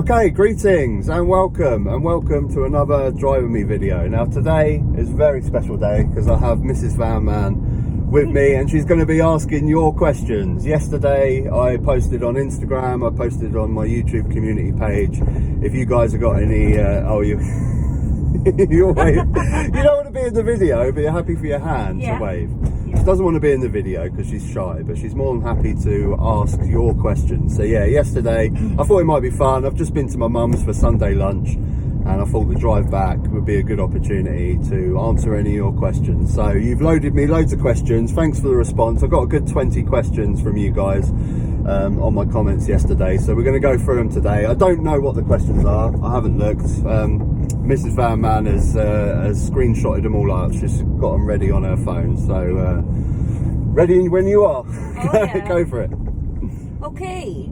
Okay, greetings and welcome to another Drive With Me video. Now today is a very special day because I have Mrs. Van Man with me and she's going to be asking your questions. Yesterday I posted on Instagram, I posted on my YouTube community page. If you guys have got any, you wave. You don't want to be in the video, but you're happy for your hand to wave. She doesn't want to be in the video because she's shy, but she's more than happy to ask your questions. So yeah, yesterday I thought it might be fun. I've just been to my mum's for Sunday lunch and I thought the drive back would be a good opportunity to answer any of your questions. So you've loaded me loads of questions. Thanks for the response. I got a good 20 questions from you guys on my comments yesterday, so we're going to go through them today. I don't know what the questions are. I haven't looked. Mrs. Van Man has screenshotted them all out. She's got them ready on her phone, so ready when you are. Go for it. Okay,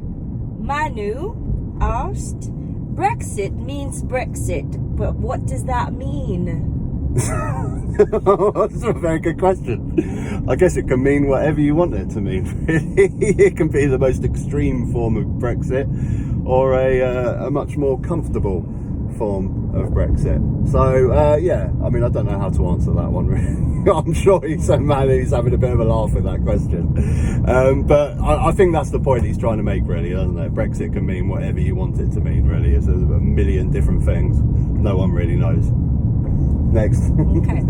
Manu asked, Brexit means Brexit, but what does that mean? That's a very good question. I guess it can mean whatever you want it to mean, really. It can be the most extreme form of Brexit or a much more comfortable form of Brexit. So yeah, I mean, I don't know how to answer that one really. I'm sure he's having a bit of a laugh at that question, but I think that's the point he's trying to make, really, doesn't it? Brexit can mean whatever you want it to mean, really. It's a million different things. No one really knows. Next. Okay.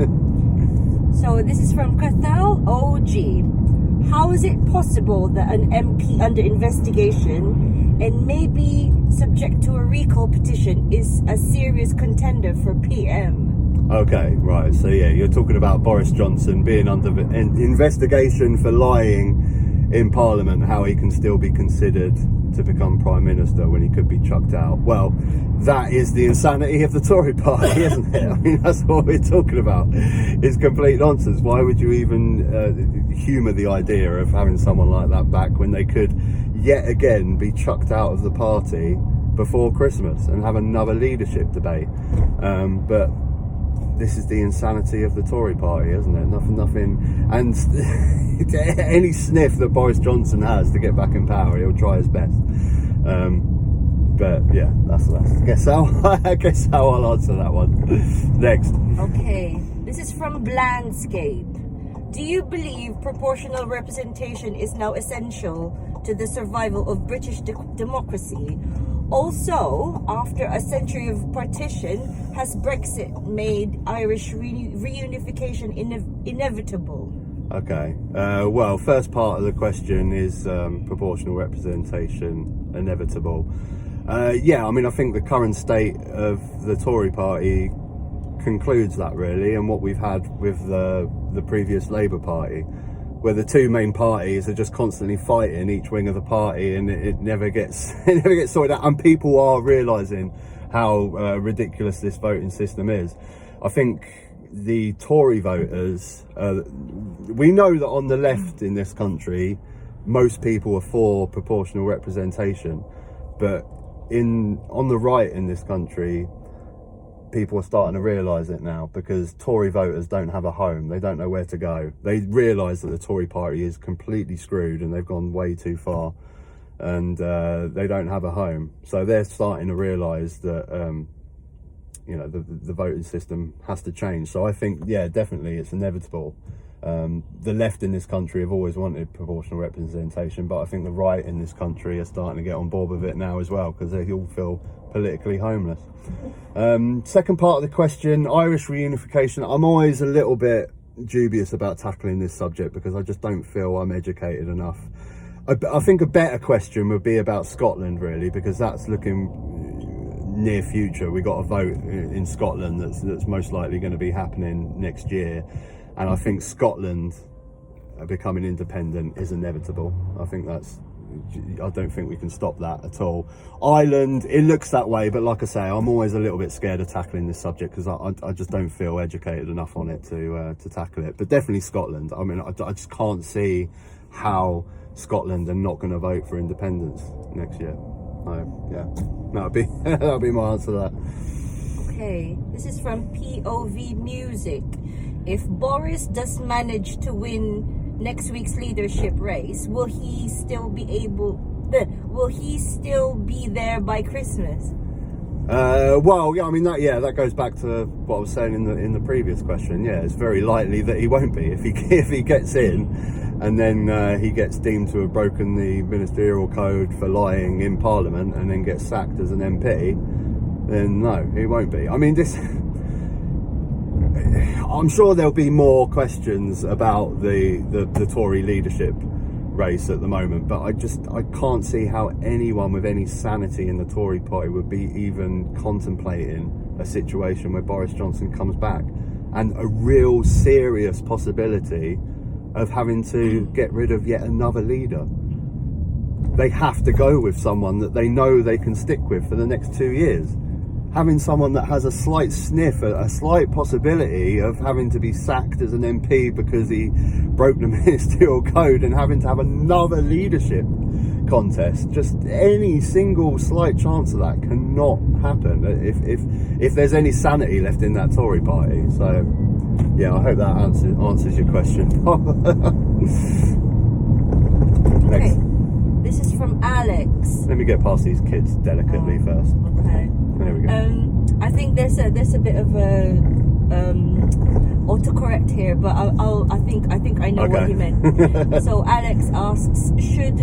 So this is from Cathal OG. How is it possible that an MP under investigation and maybe subject to a recall petition is a serious contender for PM? Okay, right. So yeah, you're talking about Boris Johnson being under investigation for lying in Parliament, how he can still be considered to become Prime Minister when he could be chucked out. Well, that is the insanity of the Tory party, isn't it? I mean, that's what we're talking about. It's complete nonsense. Why would you even humour the idea of having someone like that back when they could yet again be chucked out of the party before Christmas and have another leadership debate? But this is the insanity of the Tory party, isn't it? Nothing, and any sniff that Boris Johnson has to get back in power, he'll try his best. But yeah, that's I guess how I'll answer that one. Next. Okay, this is from Blandscape. Do you believe proportional representation is now essential to the survival of British democracy? Also, after a century of partition, has Brexit made Irish reunification inevitable? Okay. Well, first part of the question is proportional representation inevitable. Yeah, I mean, I think the current state of the Tory party concludes that, really, and what we've had with the previous Labour Party, where the two main parties are just constantly fighting each wing of the party, and it never gets sorted out. And people are realising how ridiculous this voting system is. I think the Tory voters, we know that on the left in this country, most people are for proportional representation, but on the right in this country, people are starting to realise it now, because Tory voters don't have a home. They don't know where to go. They realise that the Tory party is completely screwed and they've gone way too far, and they don't have a home. So they're starting to realise that the voting system has to change. So I think, yeah, definitely it's inevitable. The left in this country have always wanted proportional representation, but I think the right in this country are starting to get on board with it now as well, because they all feel politically homeless. Second part of the question, Irish reunification. I'm always a little bit dubious about tackling this subject because I just don't feel I'm educated enough. I think a better question would be about Scotland, really, because that's looking near future. We got a vote in Scotland that's most likely going to be happening next year, and I think Scotland becoming independent is inevitable. I don't think we can stop that at all. Ireland, it looks that way, but like I say, I'm always a little bit scared of tackling this subject because I just don't feel educated enough on it to tackle it. But definitely Scotland. I mean, I just can't see how Scotland are not going to vote for independence next year. Yeah, that'll be my answer to that. Okay, this is from POV Music. If Boris does manage to win next week's leadership race, will will he still be there by Christmas? Well, yeah, I mean that goes back to what I was saying in the previous question. Yeah, it's very likely that he won't be if he gets in, and then he gets deemed to have broken the ministerial code for lying in Parliament, and then gets sacked as an MP. Then no, he won't be. I mean, I'm sure there'll be more questions about the Tory leadership race at the moment, but I can't see how anyone with any sanity in the Tory party would be even contemplating a situation where Boris Johnson comes back, and a real serious possibility of having to get rid of yet another leader. They have to go with someone that they know they can stick with for the next 2 years. Having someone that has a slight sniff, a slight possibility of having to be sacked as an MP because he broke the ministerial code, and having to have another leadership contest, just any single slight chance of that cannot happen if there's any sanity left in that Tory party. So yeah, I hope that answers your question. Okay, this is from Alex. Let me get past these kids delicately first. Okay. There we go. I think there's a bit of a autocorrect here, but I think I know what he meant. So Alex asks, should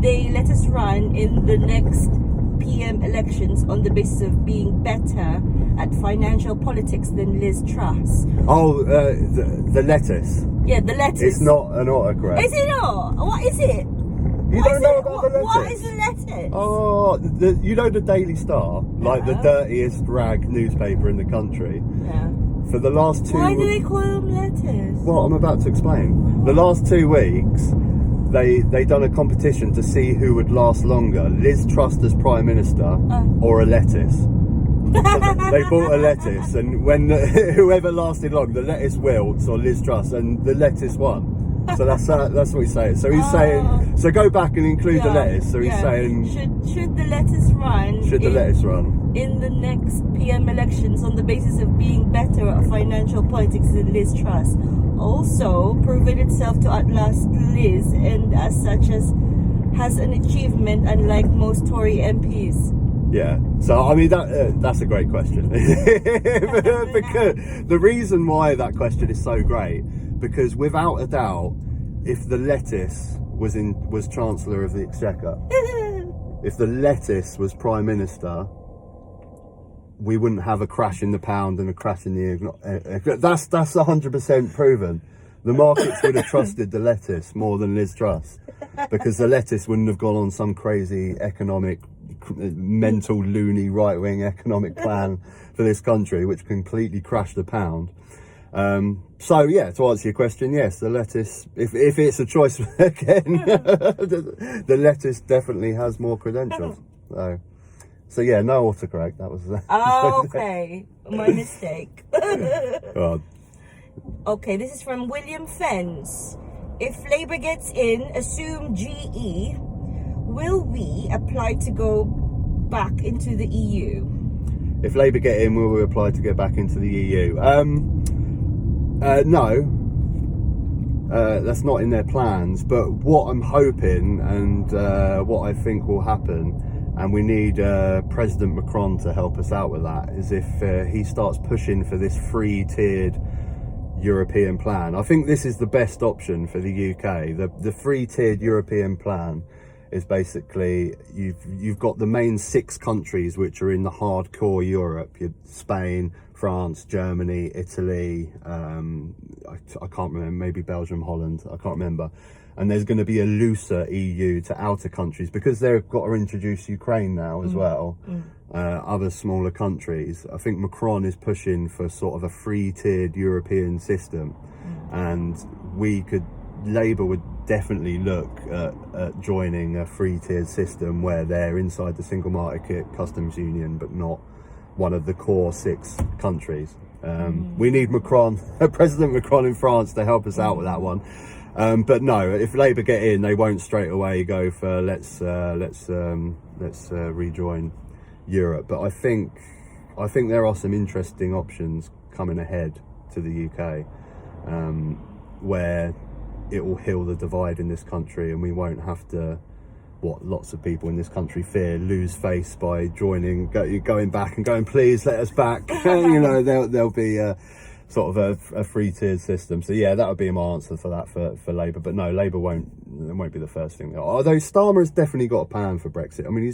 they let us run in the next PM elections on the basis of being better at financial politics than Liz Truss? Oh, the lettuce. Yeah, the lettuce. It's not an autocorrect. Is it not? What is it? You don't know about the lettuce? What is the lettuce? Oh, you know the Daily Star? Like the dirtiest rag newspaper in the country? Yeah. For the last 2 Why do they call them lettuce? Well, I'm about to explain. The last 2 weeks, they done a competition to see who would last longer, Liz Truss as Prime Minister or a lettuce. So they bought a lettuce, and when whoever lasted long, the lettuce wilts or Liz Truss, and the lettuce won. So that's what he's saying. So he's saying, so go back and include the lettuce. So he's saying, should the lettuce run? Should the lettuce run in the next PM elections on the basis of being better at financial politics than Liz Truss? Also, proven itself to outlast Liz, and as such has an achievement unlike most Tory MPs. Yeah, so I mean that's a great question. Because the reason why that question is so great, because without a doubt, if the lettuce was Chancellor of the Exchequer, if the lettuce was Prime Minister, we wouldn't have a crash in the pound and a crash in the that's 100% proven. The markets would have trusted the lettuce more than Liz Truss, because the lettuce wouldn't have gone on some crazy mental loony right-wing economic plan for this country, which completely crashed the pound. So yeah, to answer your question, yes, the lettuce, if it's a choice again, the lettuce definitely has more credentials. So yeah, no autocorrect. That was Oh, okay, my mistake. God. Okay, this is from William Fence. If Labour gets in, assume GE, will we apply to go back into the EU? If Labour get in, will we apply to go back into the EU? No, that's not in their plans. But what I'm hoping, and what I think will happen, and we need President Macron to help us out with that, is if he starts pushing for this free-tiered European plan. I think this is the best option for the UK. The free-tiered European plan is basically you've got the main 6 countries which are in the hardcore Europe. Spain, France, Germany, Italy, I can't remember, maybe Belgium, Holland, I can't remember. And there's going to be a looser EU to outer countries, because they've got to introduce Ukraine now as well, other smaller countries. I think Macron is pushing for sort of a free-tiered European system, and Labour would definitely look at joining a free-tiered system where they're inside the single market customs union, but not one of the core 6 countries. We need President Macron in France to help us out with that one. But no, if Labour get in, they won't straight away go for let's rejoin Europe. But I think there are some interesting options coming ahead to the UK, where it will heal the divide in this country, and we won't have to what lots of people in this country fear, lose face by going back and going, please let us back. There'll be sort of a free tiered system. So yeah, that would be my answer for that for Labour. But no, Labour won't be the first thing. Although Starmer has definitely got a plan for Brexit. I mean,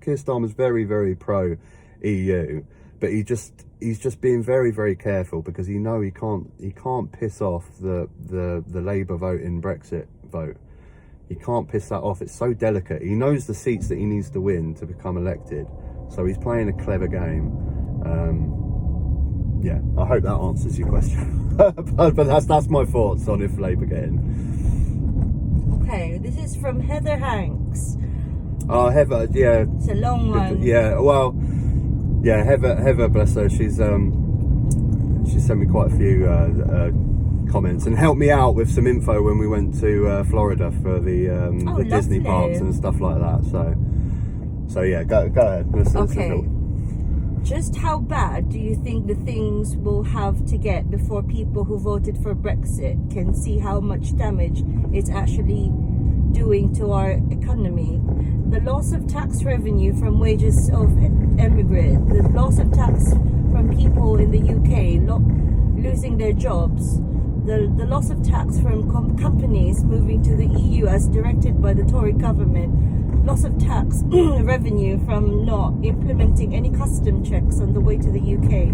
Keir Starmer's very, very pro EU, but he's just being very, very careful because he can't piss off the Labour voting Brexit vote. He can't piss that off. It's so delicate. He knows the seats that he needs to win to become elected, so he's playing a clever game. Yeah, I hope that answers your question. but that's my thoughts on if Labour get in. Okay, this is from Heather Hanks. Oh, Heather, yeah. It's a long one. Yeah, well, yeah, Heather, bless her. She sent me quite a few comments and helped me out with some info when we went to Florida for the Disney parks and stuff like that. So yeah, go ahead. Okay. Just how bad do you think the things will have to get before people who voted for Brexit can see how much damage it's actually doing to our economy? The loss of tax revenue from wages of immigrants, the loss of tax from people in the UK losing their jobs, the loss of tax from companies moving to the EU as directed by the Tory government, loss of tax revenue from not implementing any custom checks on the way to the UK.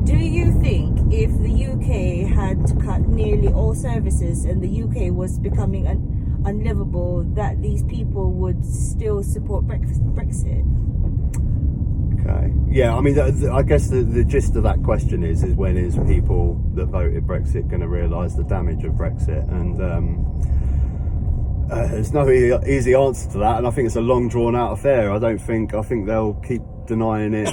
Do you think if the UK had to cut nearly all services and the UK was becoming unlivable, that these people would still support Brexit? Okay. Yeah, I mean, I guess the gist of that question is when is people that voted Brexit going to realise the damage of Brexit? And there's no easy answer to that, and I think it's a long drawn out affair. I think they'll keep denying it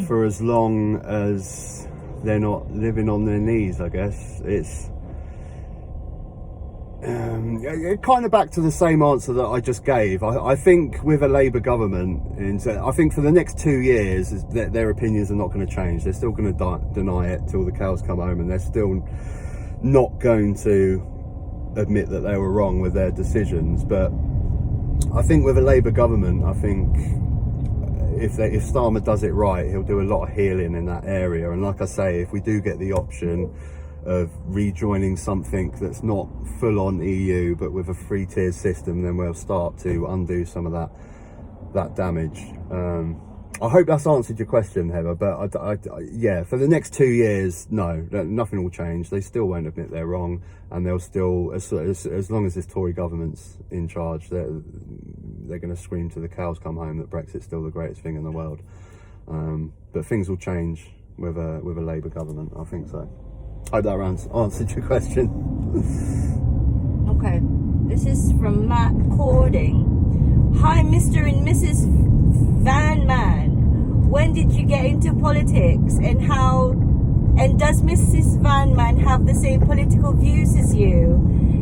for as long as they're not living on their knees. I guess it's kind of back to the same answer that I just gave. I think with a Labour government, I think for the next 2 years, their opinions are not going to change. They're still going to deny it till the cows come home, and they're still not going to admit that they were wrong with their decisions. But I think with a Labour government, I think if Starmer does it right, he'll do a lot of healing in that area. And like I say, if we do get the option of rejoining something that's not full on EU but with a free tier system, then we'll start to undo some of that damage. I hope that's answered your question, Heather, but yeah, for the next 2 years, no, nothing will change. They still won't admit they're wrong, and they'll still, as long as this Tory government's in charge, they're going to scream to the cows come home that Brexit's still the greatest thing in the world. But things will change with a Labour government, I think so. Hope that answered your question. Okay, this is from Matt Cording. Hi, Mr. and Mrs. Van Man. When did you get into politics, and does Mrs. Van Man have the same political views as you?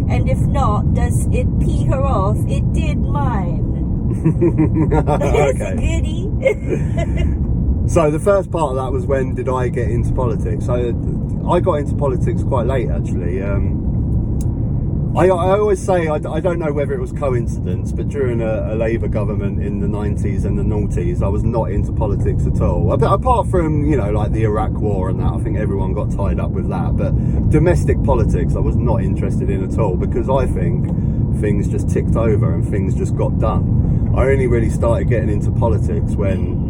And if not, does it pee her off? It did mine. Okay. Goody. So the first part of that was, when did I get into politics? I got into politics quite late, actually. I always say, I don't know whether it was coincidence, but during a Labour government in the 90s and the noughties, I was not into politics at all. Apart from, like the Iraq War and that, I think everyone got tied up with that. But domestic politics, I was not interested in at all, because I think things just ticked over and things just got done. I only really started getting into politics when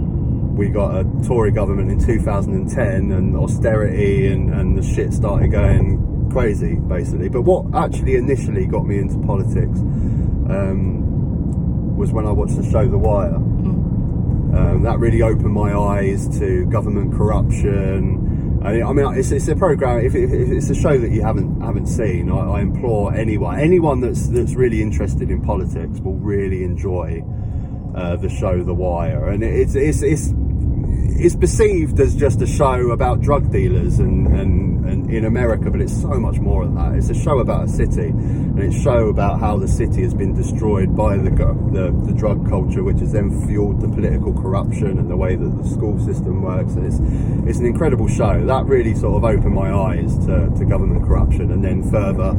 we got a Tory government in 2010 and austerity and the shit started going crazy, basically. But what actually initially got me into politics was when I watched the show The Wire. That really opened my eyes to government corruption. I mean, it's a program. If it's a show that you haven't seen, I implore anyone that's really interested in politics will really enjoy the show The Wire. And it's perceived as just a show about drug dealers and in America, but it's so much more than that. It's a show about a city, and it's a show about how the city has been destroyed by the drug culture, which has then fueled the political corruption and the way that the school system works. And it's an incredible show. That really sort of opened my eyes to government corruption, and then further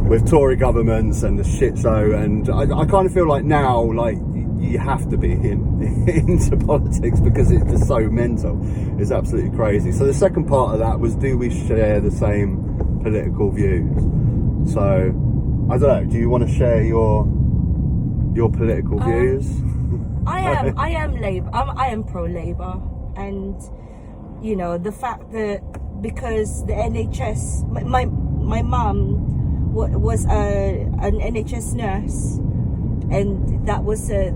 with Tory governments and the shit show. And I kind of feel like now, like, you have to be into politics because it's just so mental. It's absolutely crazy. So the second part of that was, do we share the same political views? So I don't know, do you want to share your political views? I am Labour. I am pro-Labour, and you know, the fact that because the NHS, my mum was an NHS nurse, and that was the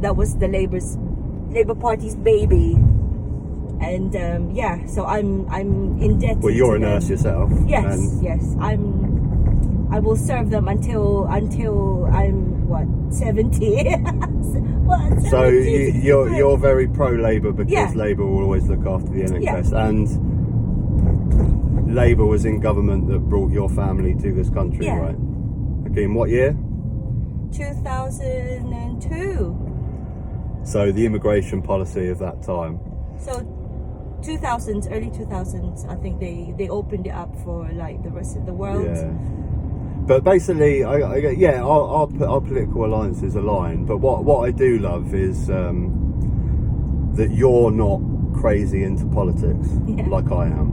Labour Party's baby, and so I'm indebted. Well, you're to a them. nurse yourself. Yes. I will serve them until I'm what, 70. What, 70? So you're very pro-Labour because Yeah. Labour will always look after the NHS, Yeah. and Labour was in government that brought your family to this country, Yeah. right? Okay, in what year? 2002. So the immigration policy of that time. So 2000s, early 2000s, I think they opened it up for like the rest of the world. Yeah. But basically, our political alliances align. But what I do love is that you're not crazy into politics like I am.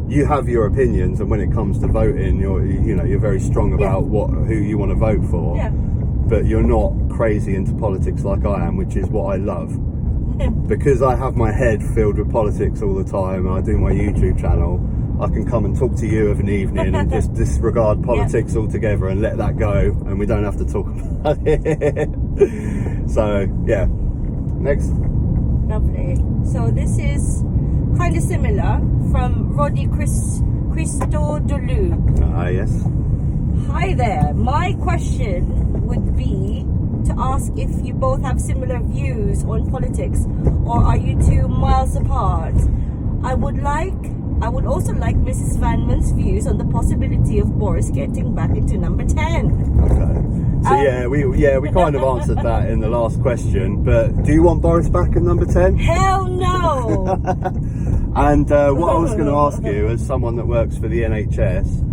You have your opinions, and when it comes to voting, you're very strong about who you want to vote for. Yeah. But you're not crazy into politics like I am, which is what I love. Because I have my head filled with politics all the time, and I do my YouTube channel, I can come and talk to you of an evening and just disregard politics altogether and let that go, and we don't have to talk about it. So, yeah. Next. Lovely. So this is kind of similar from Roddy Christodoulou. Yes. Hi there. My question would be to ask if you both have similar views on politics, or are you two miles apart? I would also like Mrs. Vanman's views on the possibility of Boris getting back into number 10. Okay. So we kind of answered that in the last question, but do you want Boris back at number 10? Hell no! And what I was going to ask you, as someone that works for the NHS,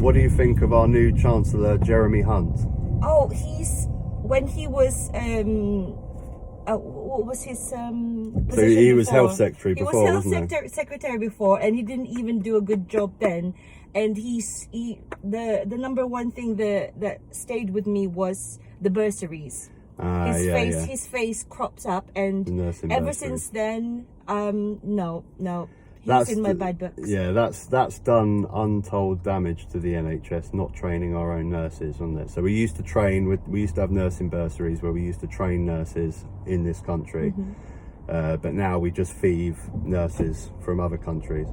what do you think of our new Chancellor, Jeremy Hunt? Oh, when he was what was his position? So he was before? Health Secretary before, He was wasn't Health Secretary before, and he didn't even do a good job then. And the number one thing that stayed with me was the bursaries. His face crops up, and ever since then, no. He's in my bad books. Yeah, that's done untold damage to the NHS, not training our own nurses, wasn't it? So we used to have nursing bursaries where we used to train nurses in this country, but now we just thieve nurses from other countries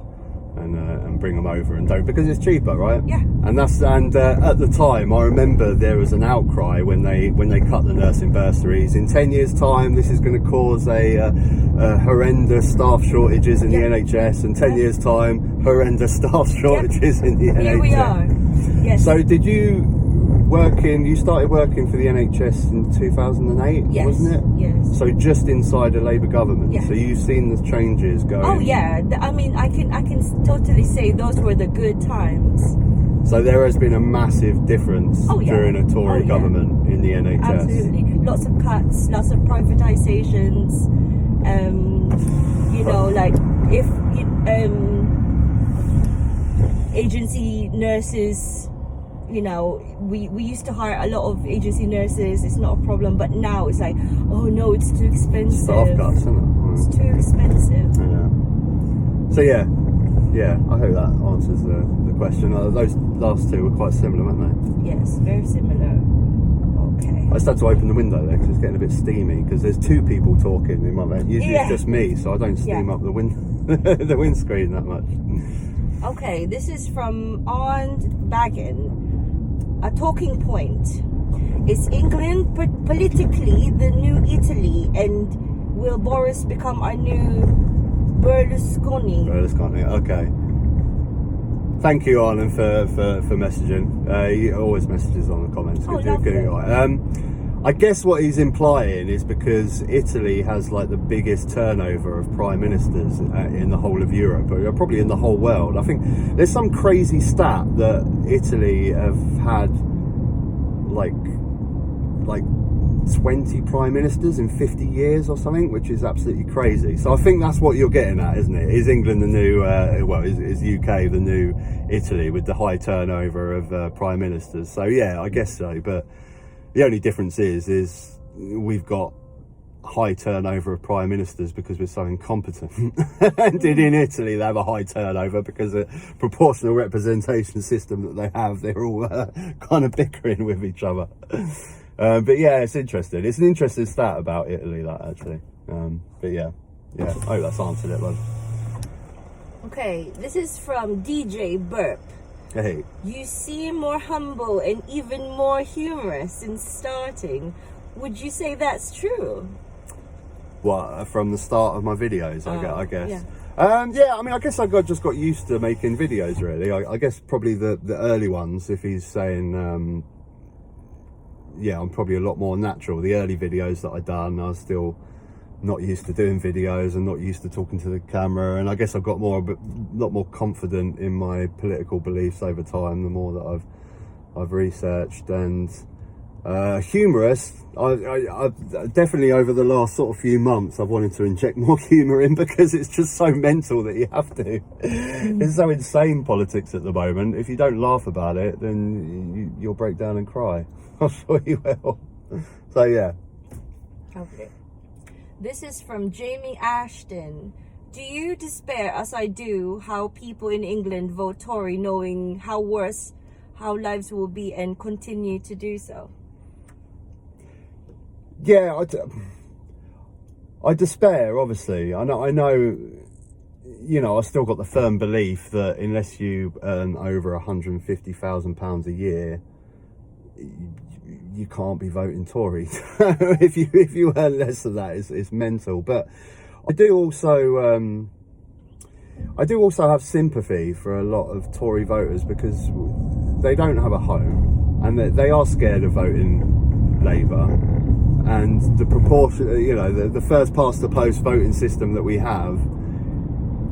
and bring them over and don't, because it's cheaper, right? Yeah. And at the time, I remember there was an outcry when they cut the nursing bursaries. In 10 years' time, this is going to cause a horrendous staff shortages in the NHS, and 10 years' time, horrendous staff shortages in the NHS. Here we are. Yes. So did you started working for the NHS in 2008, wasn't it? Yes. So just inside a Labour government. Yes. So you've seen the changes going. Oh yeah, I mean, I can totally say those were the good times. So there has been a massive difference during a Tory government in the NHS. Absolutely. Lots of cuts, lots of privatisations. Like if agency nurses, we used to hire a lot of agency nurses, it's not a problem, but now it's like, oh no, it's too expensive. Staff cuts, isn't it? It's too expensive. Yeah. So yeah, I hope that answers the question. Those last two were quite similar, weren't they? Yes, very similar. Okay. I just had to open the window there because it's getting a bit steamy, because there's two people talking in my bed. Usually it's just me, so I don't steam up the the windscreen that much. Okay, this is from Arnd Baggin. A talking point. Is England politically the new Italy, and will Boris become our new Berlusconi? Berlusconi, okay. Thank you, Arlen, for messaging. He always messages on the comments. Oh, lovely. I guess what he's implying is because Italy has like the biggest turnover of prime ministers in the whole of Europe, or probably in the whole world. I think there's some crazy stat that Italy have had like 20 prime ministers in 50 years or something, which is absolutely crazy. So I think that's what you're getting at, isn't it? Is England the new, is UK the new Italy with the high turnover of prime ministers? So yeah, I guess so. But the only difference is we've got high turnover of prime ministers because we're so incompetent. And in Italy, they have a high turnover because the proportional representation system that they have, they're all kind of bickering with each other. But yeah, it's interesting. It's an interesting stat about Italy, that actually. But yeah, I hope that's answered it, love. Okay, this is from DJ Burp. Hey. You seem more humble and even more humorous since starting. Would you say that's true? What, from the start of my videos, I guess. Yeah. I mean, I guess I just got used to making videos, really. I guess probably the early ones, if he's saying, I'm probably a lot more natural. The early videos that I done, I was still not used to doing videos and not used to talking to the camera, and I guess I've got a lot more confident in my political beliefs over time, the more that I've researched. And humorous, I definitely over the last sort of few months I've wanted to inject more humour in, because it's just so mental that you have to. It's so insane, politics at the moment. If you don't laugh about it, then you'll break down and cry. I'm sure you will. So yeah. Okay. This is from Jamie Ashton. Do you despair, as I do, how people in England vote Tory, knowing how worse how lives will be and continue to do so? Yeah, I despair, obviously. I know, I've still got the firm belief that unless you earn over £150,000 a year, you can't be voting Tory. if you earn less of that, it's mental. But I do also have sympathy for a lot of Tory voters, because they don't have a home and they are scared of voting Labour. And the proportion, the first past the post voting system that we have,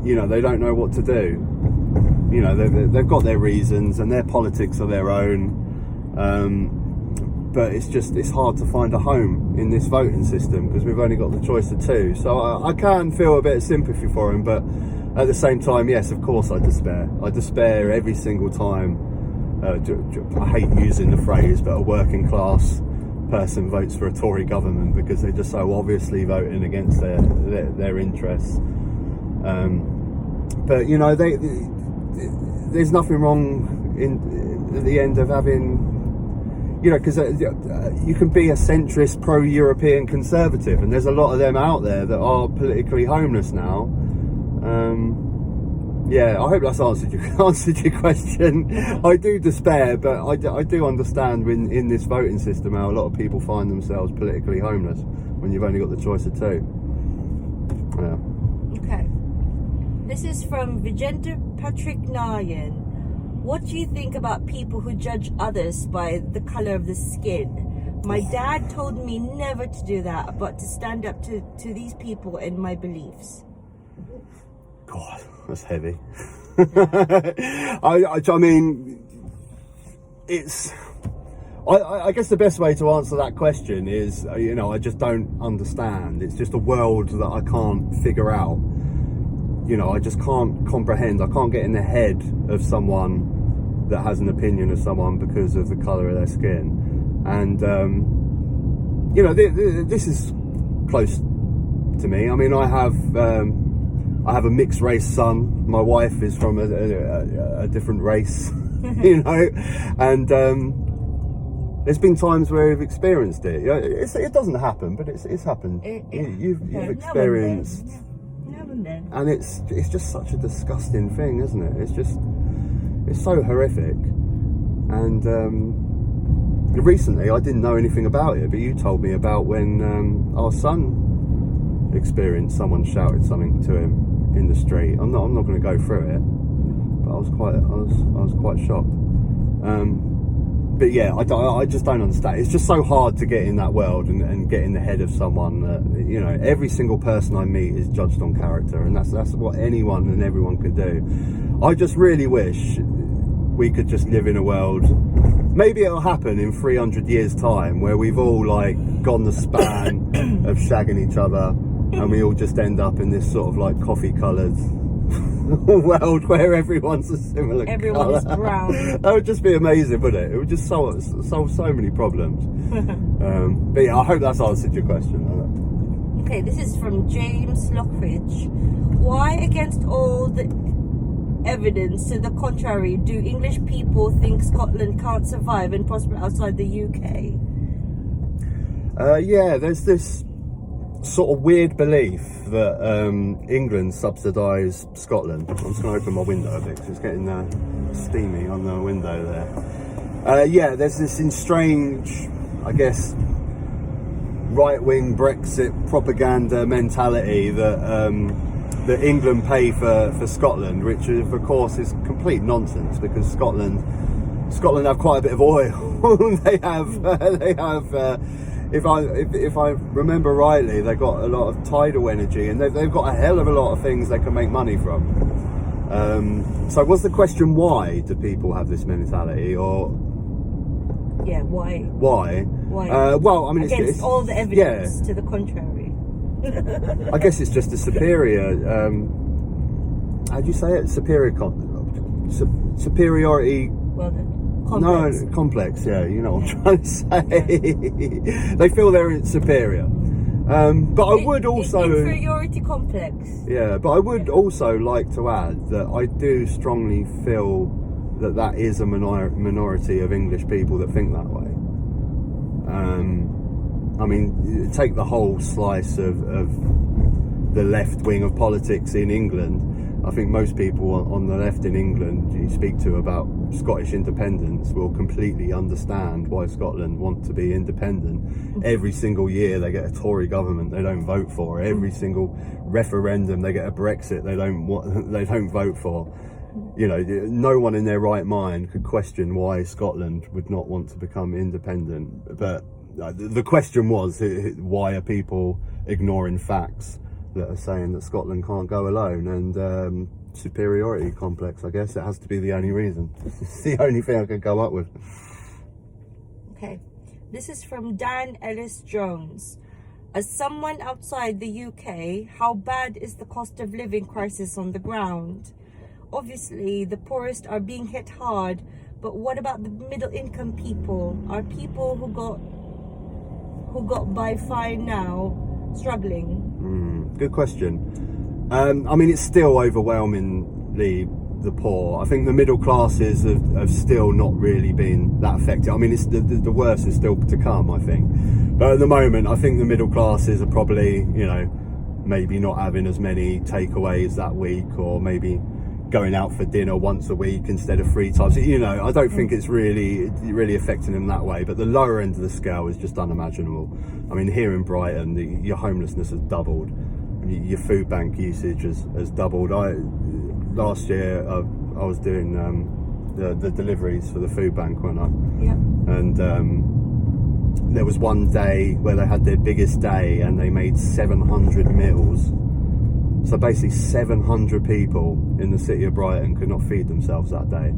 they don't know what to do. They've got their reasons and their politics are their own. But it's hard to find a home in this voting system because we've only got the choice of two. So I can feel a bit of sympathy for him, but at the same time, yes, of course I despair. I despair every single time. I hate using the phrase, but a working class person votes for a Tory government, because they're just so obviously voting against their interests. But there's nothing wrong at the end of having. Because you can be a centrist, pro-European conservative, and there's a lot of them out there that are politically homeless now. I hope that's answered your question. I do despair, but I do understand in this voting system how a lot of people find themselves politically homeless when you've only got the choice of two. Yeah. Okay. This is from Vijender Patrick Nayan. What do you think about people who judge others by the colour of the skin? My dad told me never to do that, but to stand up to these people and my beliefs. God, that's heavy. I mean, it's... I guess the best way to answer that question is, I just don't understand. It's just a world that I can't figure out. I just can't comprehend. I can't get in the head of someone that has an opinion of someone because of the colour of their skin. And, this is close to me. I mean, I have a mixed race son. My wife is from a different race, and there's been times where we've experienced it. It doesn't happen, but it's happened. You've experienced... And it's just such a disgusting thing, isn't it? It's so horrific. And recently I didn't know anything about it, but you told me about when our son experienced someone shouted something to him in the street. I'm not going to go through it, but I was quite shocked. But yeah, I just don't understand. It's just so hard to get in that world and get in the head of someone that, you know, every single person I meet is judged on character, and that's what anyone and everyone can do. I just really wish we could just live in a world, maybe it'll happen in 300 years time, where we've all like gone the span of shagging each other, and we all just end up in this sort of like coffee coloured world where everyone's a similar Everyone's colour. brown. That would just be amazing, wouldn't it? It would just solve so many problems. But yeah, I hope that's answered your question. Okay, this is from James Lockridge. Why, against all the evidence to the contrary, do English people think Scotland can't survive and prosper outside the UK? Yeah, there's this sort of weird belief that England subsidise Scotland. I'm just going to open my window a bit because it's getting steamy on the window there. Yeah, there's this strange, I guess, right-wing Brexit propaganda mentality that England pay for Scotland, which of course is complete nonsense, because Scotland have quite a bit of oil. they have. If I remember rightly, they've got a lot of tidal energy, and they've got a hell of a lot of things they can make money from. So was the question, why do people have this mentality, or Yeah, why? why? Why? Well, I mean, Against it's all the evidence to the contrary. I guess it's just a superior. How do you say it? Superiority. Well done. Complex. No, complex. Yeah, you know what I'm trying to say. They feel they're superior. But I would also inferiority complex. Yeah, but I would also like to add that I do strongly feel that is a minority of English people that think that way. I mean, take the whole slice of the left wing of politics in England. I think most people on the left in England you speak to about Scottish independence will completely understand why Scotland want to be independent. Every single year they get a Tory government they don't vote for. Every single referendum they get a Brexit they don't vote for. You know, no one in their right mind could question why Scotland would not want to become independent. But the question was, why are people ignoring facts that are saying that Scotland can't go alone? And superiority complex, I guess it has to be the only reason. It's the only thing I could come up with. Okay, this is from Dan Ellis Jones. As someone outside the UK, how bad is the cost of living crisis on the ground? Obviously, the poorest are being hit hard, but what about the middle income people? Are people who got by fine now struggling? Good question. I mean, it's still overwhelmingly the poor. I think the middle classes have still not really been that affected. I mean, it's the worst is still to come, I think. But at the moment, I think the middle classes are probably, you know, maybe not having as many takeaways that week, or maybe going out for dinner once a week instead of 3 times. You know, I don't think it's really affecting them that way. But the lower end of the scale is just unimaginable. I mean, here in Brighton, your homelessness has doubled. Your food bank usage has doubled. Last year I was doing the deliveries for the food bank, wasn't I? Yeah. And there was one day where they had their biggest day and they made 700 meals. So basically 700 people in the city of Brighton could not feed themselves that day.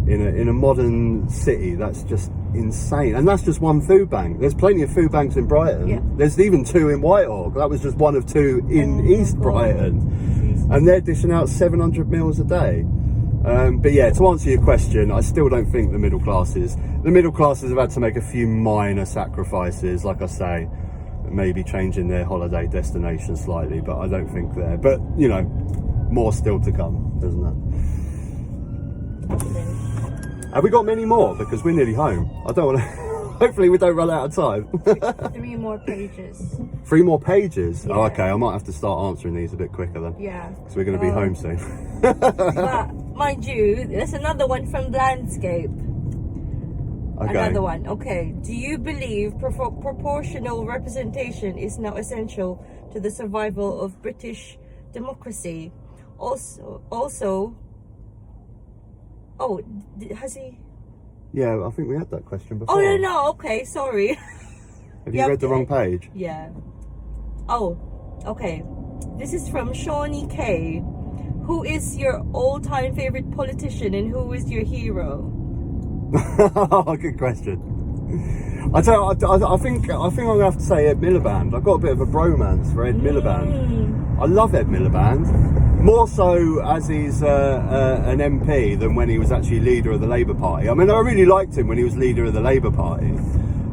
In a modern city, that's just insane. And that's just one food bank. There's plenty of food banks in Brighton. Yeah. There's even 2 in Whitehall. That was just one of 2 in East Brighton. Jesus. And they're dishing out 700 meals a day. But yeah, to answer your question, I still don't think the middle classes have had to make a few minor sacrifices, like I say, maybe changing their holiday destination slightly, but I don't think they're. But, you know, more still to come, isn't there? Have we got many more? Because we're nearly home. I don't want to... Hopefully we don't run out of time. 3 more pages. 3 more pages? Yeah. Oh, okay, I might have to start answering these a bit quicker then. Yeah. Because we're going to be home soon. But, mind you, there's another one from Landscape. Okay. Another one. Okay. Do you believe proportional representation is now essential to the survival of British democracy? Also, Oh, has he? Yeah, I think we had that question before. Oh, no. Okay, sorry. Have you read the wrong page? Yeah. Oh, okay. This is from Shawnee K. Who is your all-time favorite politician and who is your hero? Good question. I think I'm gonna have to say Ed Miliband. I've got a bit of a bromance for Ed Miliband. I love Ed Miliband, more so as he's an MP than when he was actually leader of the Labour Party. I mean, I really liked him when he was leader of the Labour Party,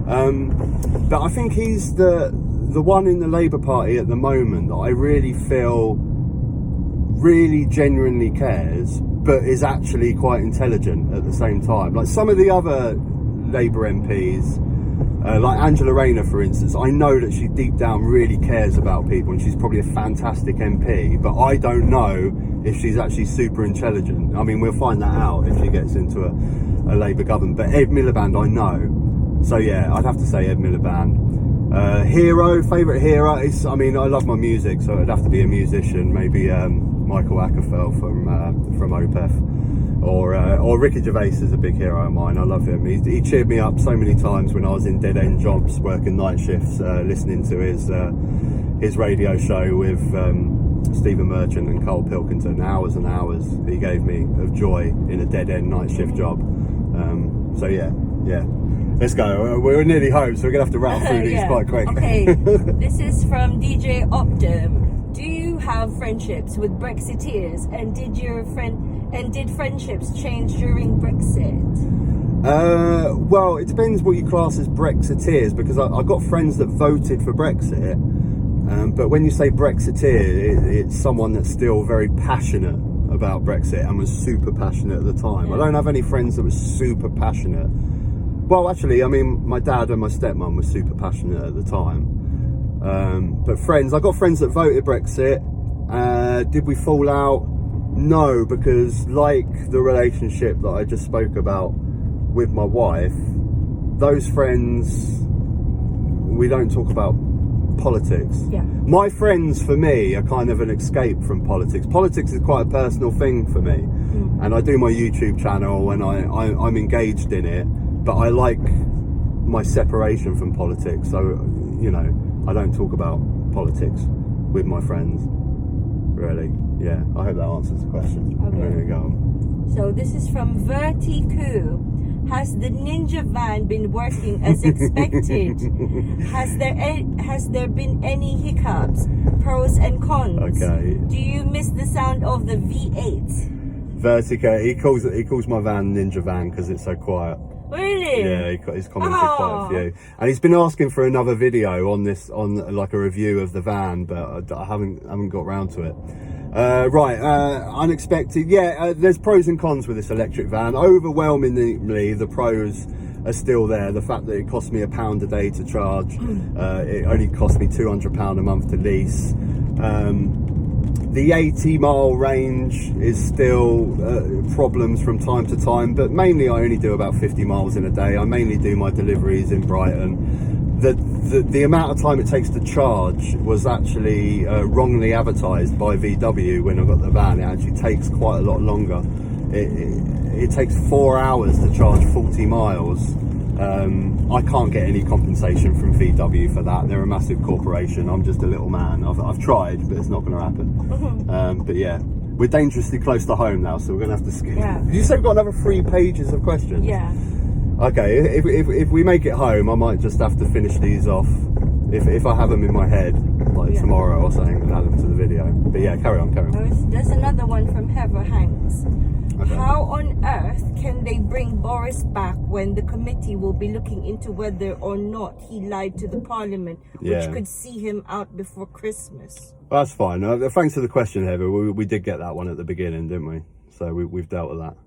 but I think he's the one in the Labour Party at the moment that I really feel really genuinely cares, but is actually quite intelligent at the same time. Like some of the other Labour MPs, like Angela Rayner, for instance, I know that she deep down really cares about people and she's probably a fantastic MP, but I don't know if she's actually super intelligent. I mean, we'll find that out if she gets into a Labour government. But Ed Miliband, I know. So yeah, I'd have to say Ed Miliband. Favourite hero is, I mean, I love my music, so it'd have to be a musician, maybe Michael Ackerfeld from Opeth, or Ricky Gervais is a big hero of mine. I love him. He cheered me up so many times when I was in dead end jobs, working night shifts, listening to his radio show with Stephen Merchant and Cole Pilkington. Hours and hours he gave me of joy in a dead end night shift job. So yeah. Let's go. We're nearly home, so we're gonna have to rattle through these quite quick. Okay. This is from DJ Optim. Do you have friendships with Brexiteers, and did friendships change during Brexit? Well, it depends what you class as Brexiteers, because I've got friends that voted for Brexit, but when you say Brexiteer, it's someone that's still very passionate about Brexit and was super passionate at the time. I don't have any friends that were super passionate. Well, actually, I mean, my dad and my stepmom were super passionate at the time. But friends, I got friends that voted Brexit. Did we fall out? No, because like the relationship that I just spoke about with my wife, those friends, we don't talk about politics. Yeah. My friends, for me, are kind of an escape from politics. Politics is quite a personal thing for me. And I do my YouTube channel and I'm engaged in it. But I like my separation from politics, so, you know, I don't talk about politics with my friends, really. Yeah, I hope that answers the question. Okay. There you go. So this is from Vertiku. Has the Ninja van been working as expected? Has there been any hiccups, pros and cons? Okay. Do you miss the sound of the V8? Vertigo, he calls my van Ninja Van because it's so quiet. Really? Yeah, he's commented quite a few, and he's been asking for another video on this, on like a review of the van, but I haven't got round to it. Unexpected. Yeah, there's pros and cons with this electric van. Overwhelmingly, the pros are still there. The fact that it costs me £1 a day to charge, it only costs me £200 a month to lease. The 80-mile range is still problems from time to time, but mainly I only do about 50 miles in a day. I mainly do my deliveries in Brighton. The amount of time it takes to charge was actually wrongly advertised by VW when I got the van. It actually takes quite a lot longer. It takes 4 hours to charge 40 miles. I can't get any compensation from VW for that. They're a massive corporation. I'm just a little man. I've tried, but it's not going to happen. But yeah, we're dangerously close to home now, so we're going to have to skip. Yeah. Did you say we've got another 3 pages of questions? Yeah. Okay, if we make it home, I might just have to finish these off. If I have them in my head, like tomorrow or something, and add them to the video. But yeah, carry on. There's another one from Heather Hanks. Okay. How on earth can they bring Boris back when the committee will be looking into whether or not he lied to the parliament, which could see him out before Christmas? That's fine. Thanks for the question, Heather. We did get that one at the beginning, didn't we? So we've dealt with that.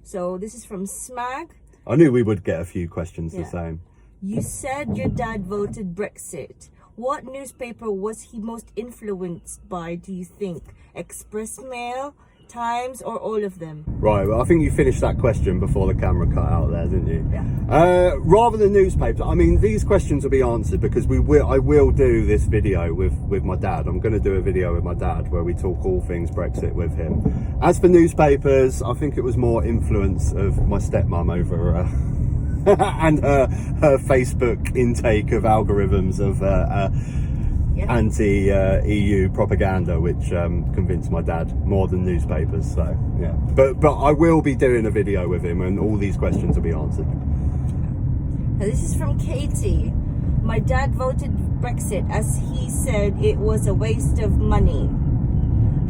So this is from Smag. I knew we would get a few questions the same. You said your dad voted Brexit. What newspaper was he most influenced by, do you think? Express Mail, Times or all of them? Right, well, I think you finished that question before the camera cut out there, didn't you? Yeah. Rather than newspapers, I mean, these questions will be answered because I will do this video with my dad. I'm going to do a video with my dad where we talk all things Brexit with him. As for newspapers, I think it was more influence of my stepmom over and her Facebook intake of algorithms of anti-EU propaganda, which convinced my dad more than newspapers. So yeah, but I will be doing a video with him, and all these questions will be answered. Now, this is from Katie. My dad voted Brexit as he said it was a waste of money.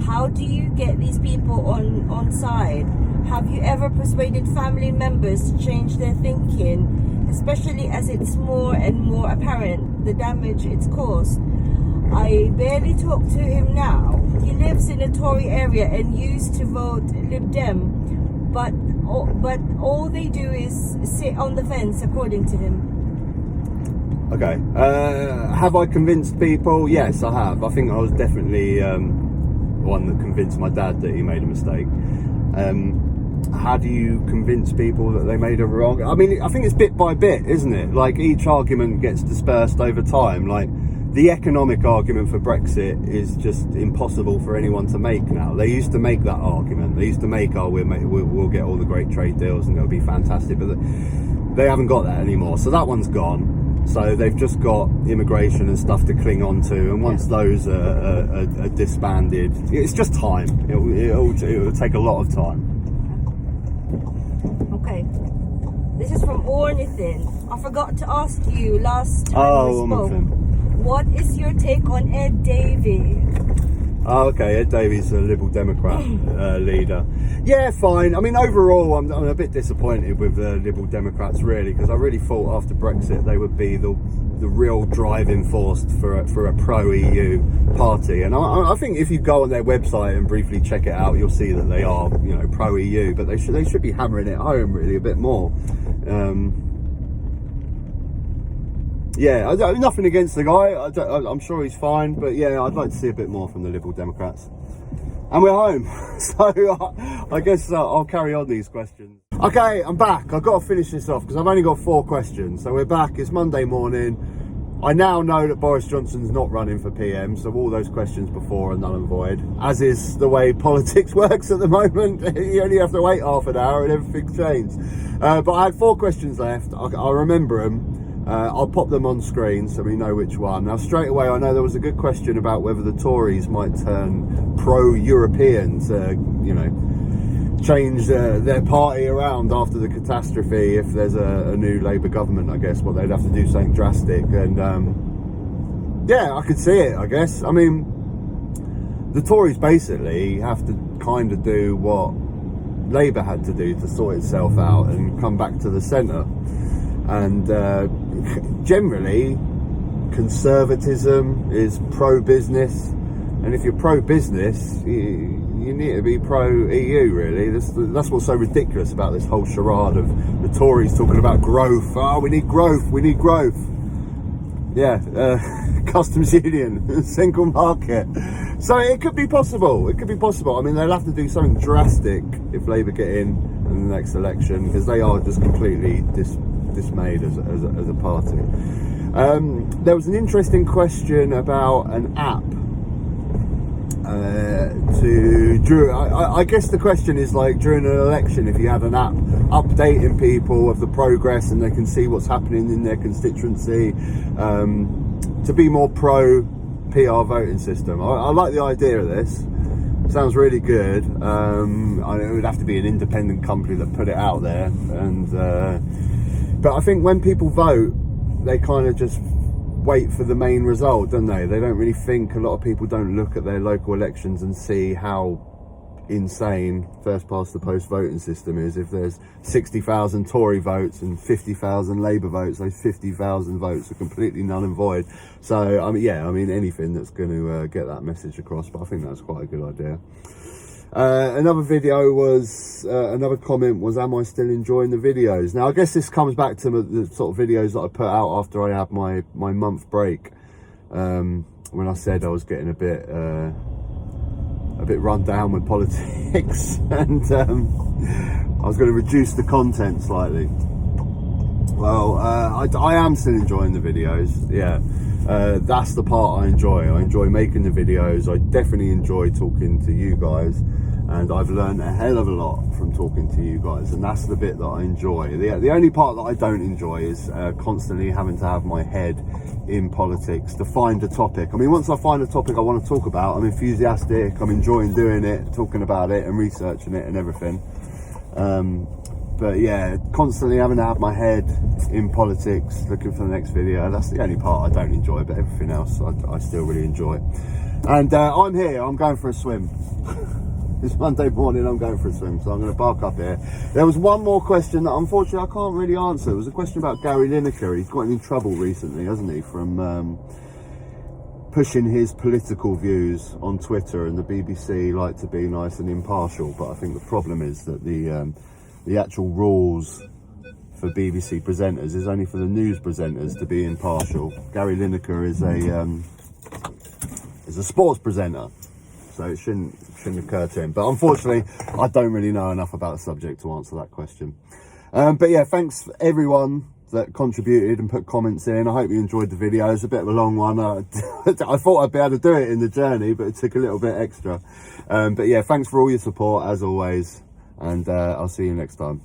How do you get these people on side? Have you ever persuaded family members to change their thinking, especially as it's more and more apparent the damage it's caused? I barely talk to him now. He lives in a Tory area and used to vote Lib Dem, but all they do is sit on the fence, according to him. Okay. Have I convinced people? Yes, I have. I think I was definitely one that convinced my dad that he made a mistake. How do you convince people that they made a wrong? I mean, I think it's bit by bit, isn't it? Like, each argument gets dispersed over time. Like, the economic argument for Brexit is just impossible for anyone to make now. They used to make that argument. They used to make, we'll get all the great trade deals and it'll be fantastic. But they haven't got that anymore. So that one's gone. So they've just got immigration and stuff to cling on to. And once those are disbanded, it's just time. It'll take a lot of time. Okay. This is from Ornithin. I forgot to ask you last time we spoke. What is your take on Ed Davey? Oh, okay, Ed Davey's a Liberal Democrat leader. Yeah, fine. I mean, overall, I'm a bit disappointed with the Liberal Democrats, really, because I really thought after Brexit they would be the real driving force for a pro-EU party. And I think if you go on their website and briefly check it out, you'll see that they are, pro-EU, but they should be hammering it home, really, a bit more. Yeah, nothing against the guy. I'm sure he's fine, but yeah, I'd like to see a bit more from the Liberal Democrats. And we're home, so I guess I'll carry on these questions. Okay, I'm back. I've got to finish this off because I've only got 4 questions. So we're back. It's Monday morning. I now know that Boris Johnson's not running for PM, so all those questions before are null and void, as is the way politics works at the moment. You only have to wait half an hour and everything's changed. But I had 4 questions left. I remember them. I'll pop them on screen so we know which one. Now, straight away, I know there was a good question about whether the Tories might turn pro-European to, change their party around after the catastrophe. If there's a new Labour government, I guess, they'd have to do something drastic. And yeah, I could see it, I guess. I mean, the Tories basically have to kind of do what Labour had to do to sort itself out and come back to the centre. And generally, conservatism is pro-business, and if you're pro-business, you need to be pro-EU, really. That's what's so ridiculous about this whole charade of the Tories talking about growth. Oh, we need growth, we need growth. Yeah, customs union, single market. So it could be possible, it could be possible. I mean, they'll have to do something drastic if Labour get in the next election, because they are just completely dismayed as a party. There was an interesting question about an app I guess the question is, like, during an election, if you had an app updating people of the progress and they can see what's happening in their constituency, to be more pro PR voting system. I like the idea of this. Sounds really good. It would have to be an independent company that put it out there, but I think when people vote, they kind of just wait for the main result, don't they? They don't really think. A lot of people don't look at their local elections and see how insane first past the post voting system is. If there's 60,000 Tory votes and 50,000 Labour votes, those 50,000 votes are completely null and void. So I mean anything that's going to get that message across, but I think that's quite a good idea. Another comment was, am I still enjoying the videos? Now, I guess this comes back to the sort of videos that I put out after I had my month break, when I said I was getting a bit a bit run down with politics, and I was going to reduce the content slightly. Well, I am still enjoying the videos. Yeah, that's the part I enjoy. I enjoy making the videos. I definitely enjoy talking to you guys, and I've learned a hell of a lot from talking to you guys, and that's the bit that I enjoy. The only part that I don't enjoy is constantly having to have my head in politics to find a topic. I mean, once I find a topic I want to talk about, I'm enthusiastic, I'm enjoying doing it, talking about it and researching it and everything. But yeah, constantly having to have my head in politics, looking for the next video, that's the only part I don't enjoy, but everything else I still really enjoy. And I'm here, I'm going for a swim. It's Monday morning, I'm going for a swim, so I'm going to park up here. There was one more question that unfortunately I can't really answer. It was a question about Gary Lineker. He's gotten in trouble recently, hasn't he, from pushing his political views on Twitter, and the BBC like to be nice and impartial, but I think the problem is that the actual rules for BBC presenters is only for the news presenters to be impartial. Gary Lineker is a sports presenter, so it shouldn't occur to him. But unfortunately, I don't really know enough about the subject to answer that question. But yeah, thanks everyone that contributed and put comments in. I hope you enjoyed the video. It's a bit of a long one. I thought I'd be able to do it in the journey, but it took a little bit extra. But yeah, thanks for all your support as always, and I'll see you next time.